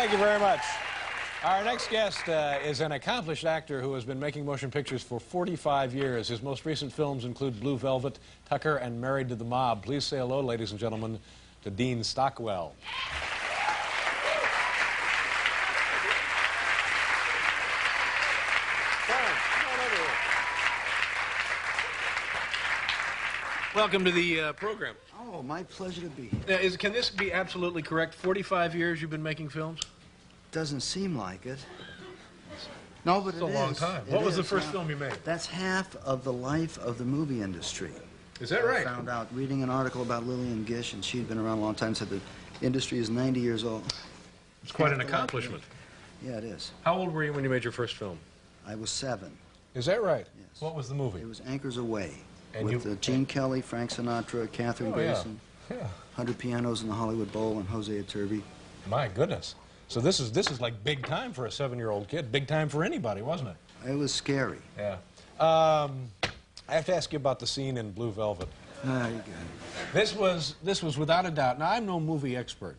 Thank you very much. Our next guest is an accomplished actor who has been making motion pictures for 45 years. His most recent films include Blue Velvet, Tucker, and Married to the Mob. Please say hello, ladies and gentlemen, to Dean Stockwell. Welcome to the program. Oh, my pleasure to be here. Can this be absolutely correct? 45 years you've been making films? Doesn't seem like it. No, but it's a long time. What was the first film you made? That's half of the life of the movie industry. Is that right? I found out reading an article about Lillian Gish, and she'd been around a long time, said the industry is 90 years old. It's quite an accomplishment. Yeah, it is. How old were you when you made your first film? I was 7. Is that right? Yes. What was the movie? It was Anchors Away. And with Gene Kelly, Frank Sinatra, Katherine Grayson, yeah. 100 Pianos in the Hollywood Bowl, and Jose Iturbi. My goodness. So this is like big time for a 7-year-old kid. Big time for anybody, wasn't it? It was scary. Yeah. I have to ask you about the scene in Blue Velvet. Ah, you got it. This was without a doubt. Now, I'm no movie expert,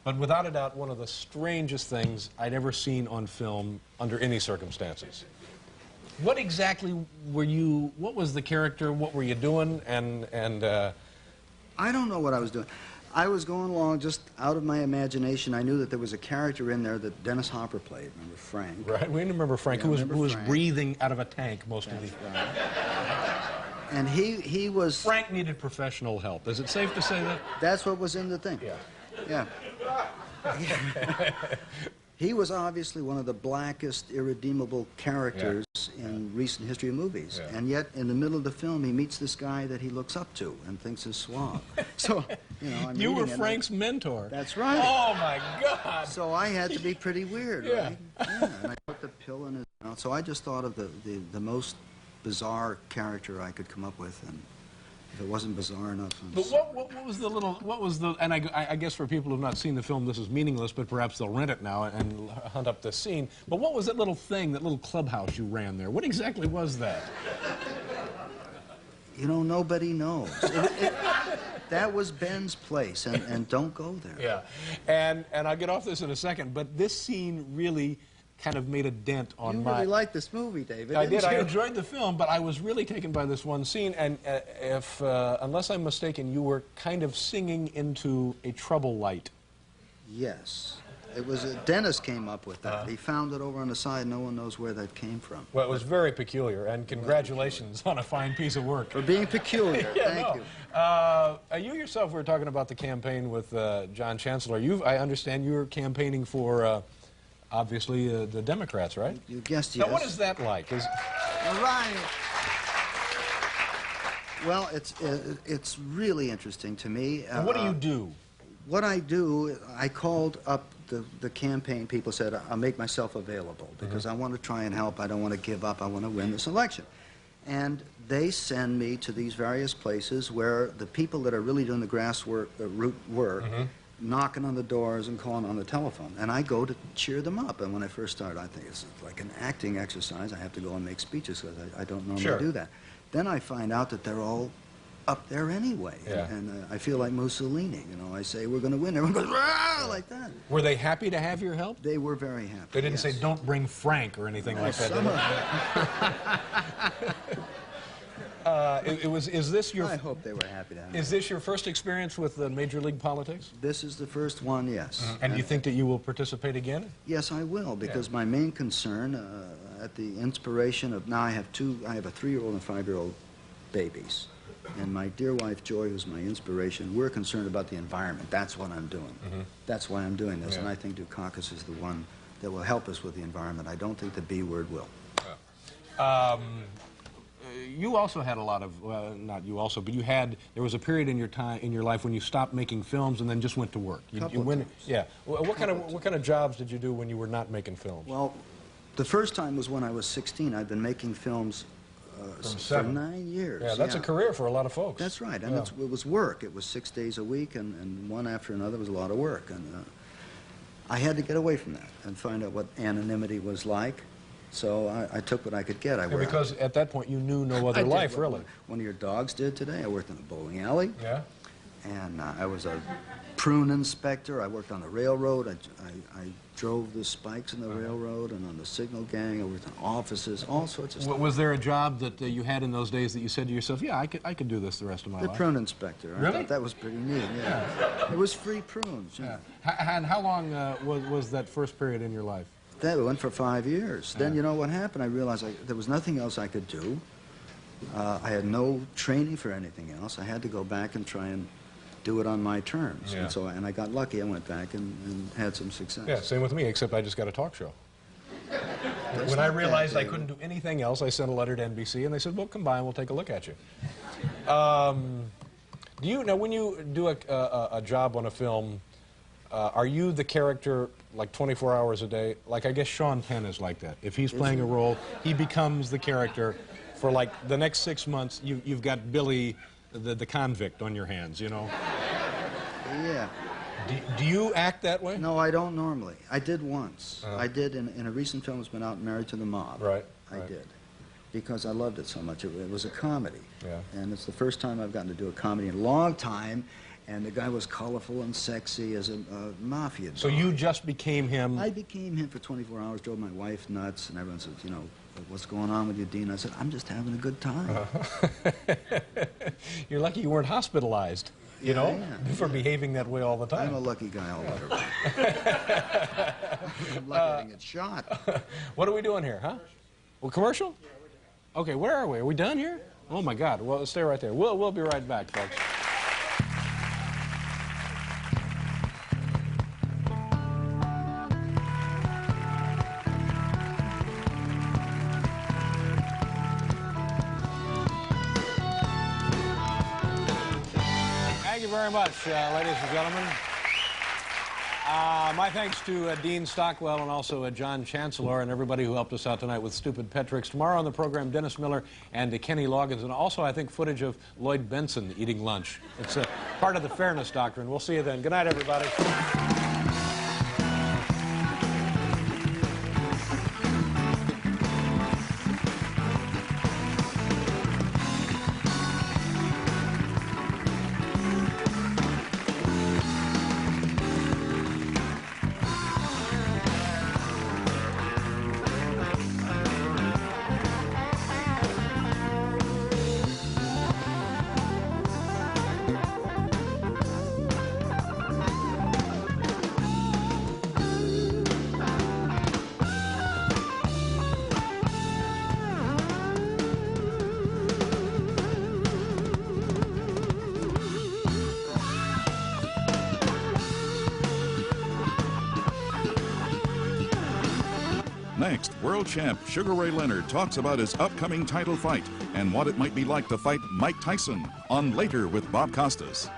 but without a doubt one of the strangest things I'd ever seen on film under any circumstances. What exactly were you, what was the character, what were you doing, and I don't know what I was doing. I was going along just out of my imagination. I knew that there was a character in there that Dennis Hopper played. Remember Frank? Right, we remember Frank, Yeah, who was Frank. breathing out of a tank most of the... Right. And he was... Frank needed professional help. Is it safe to say that? That's what was in the thing. Yeah. Yeah. He was obviously one of the blackest, irredeemable characters in recent history of movies. Yeah. And yet, in the middle of the film, he meets this guy that he looks up to and thinks is suave. So, you know, I'm You were reading it, Frank's mentor. That's right. Oh, my God. So I had to be pretty weird, Yeah. right? Yeah, and I put the pill in his mouth. So I just thought of the most bizarre character I could come up with, and if it wasn't bizarre enough... But what was the little, what was the, and I guess for people who have not seen the film, this is meaningless, but perhaps they'll rent it now and hunt up this scene. But what was that little thing, that little clubhouse you ran there? What exactly was that? You know, nobody knows. That was Ben's place, and don't go there. Yeah, and I'll get off this in a second, but this scene really kind of made a dent on You my... really liked this movie, David. I did. You? I enjoyed the film, but I was really taken by this one scene, and if, unless I'm mistaken, you were kind of singing into a trouble light. Yes. It was, Dennis came up with that. He found it over on the side. No one knows where that came from. Well, it was very peculiar, and congratulations on a fine piece of work. For being peculiar. Yeah, Thank you. You yourself were talking about the campaign with John Chancellor. I understand you were campaigning for, obviously, the Democrats, right? You guessed yes. Now, what is that like? All right. Well, it's really interesting to me. And what do you do? What I do, I called up the campaign people, said, I'll make myself available because I want to try and help. I don't want to give up. I want to win this election. And they send me to these various places where the people that are really doing the grassroots work, knocking on the doors and calling on the telephone. And I go to cheer them up. And when I first started, I think it's like an acting exercise. I have to go and make speeches because I don't normally do that. Then I find out that they're all up there anyway. Yeah. And I feel like Mussolini. You know, I say, we're going to win. Everyone goes, rah, like that. Were they happy to have your help? They were very happy. They didn't say, don't bring Frank or anything like that, did they? Is this your... I hope they were happy to have me. Is this your first experience with Major League politics? This is the first one, yes. And do you think that you will participate again? Yes, I will, because my main concern, at the inspiration of, now I have a 3-year-old and 5-year-old babies. And my dear wife, Joy, who's my inspiration, we're concerned about the environment. That's what I'm doing. That's why I'm doing this. And I think Dukakis is the one that will help us with the environment. I don't think the B word will. You also had a lot of, well, not you also, but there was a period in your life when you stopped making films and then just went to work. Yeah. What kind of jobs did you do when you were not making films? Well, the first time was when I was 16. I've been making films for 9 years. Yeah, that's a career for a lot of folks. That's right, and it was work. It was 6 days a week, and one after another was a lot of work. And I had to get away from that and find out what anonymity was like. So I took what I could get. Because at that point you knew no other life, really. One of your dogs did today. I worked in a bowling alley. Yeah. And I was a prune inspector. I worked on the railroad. I drove the spikes in the railroad and on the signal gang. I worked in offices, all sorts of stuff. Was there a job that you had in those days that you said to yourself, yeah, I could do this the rest of my The life? prune inspector. I Really? thought that was pretty neat, yeah. It was free prunes. Yeah. And how long was that first period in your life? That went for 5 years. Then, Yeah. you know what happened? I realized there was nothing else I could do. I had no training for anything else. I had to go back and try and do it on my terms. Yeah. And I got lucky. I went back and had some success. Yeah, same with me, except I just got a talk show. That's When I not bad, realized I David. couldn't do anything else, I sent a letter to NBC, and they said, well, come by and we'll take a look at you. Do you now, when you do a job on a film, are you the character like 24 hours a day? Like, I guess Sean Penn is like that. If he's playing a role, he becomes the character for like the next 6 months. You've got Billy, the convict, on your hands, you know? Yeah. Do you act that way? No, I don't normally. I did once. I did in a recent film that's been out, Married to the Mob. Right. I did. Because I loved it so much. It was a comedy. Yeah. And it's the first time I've gotten to do a comedy in a long time. And the guy was colorful and sexy as a mafia dog. So you just became him? I became him for 24 hours, drove my wife nuts, and everyone says, you know, what's going on with you, Dean? I said, I'm just having a good time. You're lucky you weren't hospitalized, you know, for behaving that way all the time. I'm a lucky guy all over. I'm lucky I didn't get shot. What are we doing here, huh? Well, commercial? Yeah, we're done. Okay, where are we? Are we done here? Oh, my God. Well, stay right there. We'll be right back, folks. Thank you very much, ladies and gentlemen. My thanks to Dean Stockwell and also John Chancellor and everybody who helped us out tonight with Stupid Pet Tricks. Tomorrow on the program, Dennis Miller and Kenny Loggins, and also, I think, footage of Lloyd Benson eating lunch. It's a part of the fairness doctrine. We'll see you then. Good night, everybody. Next, world champ Sugar Ray Leonard talks about his upcoming title fight and what it might be like to fight Mike Tyson on Later with Bob Costas.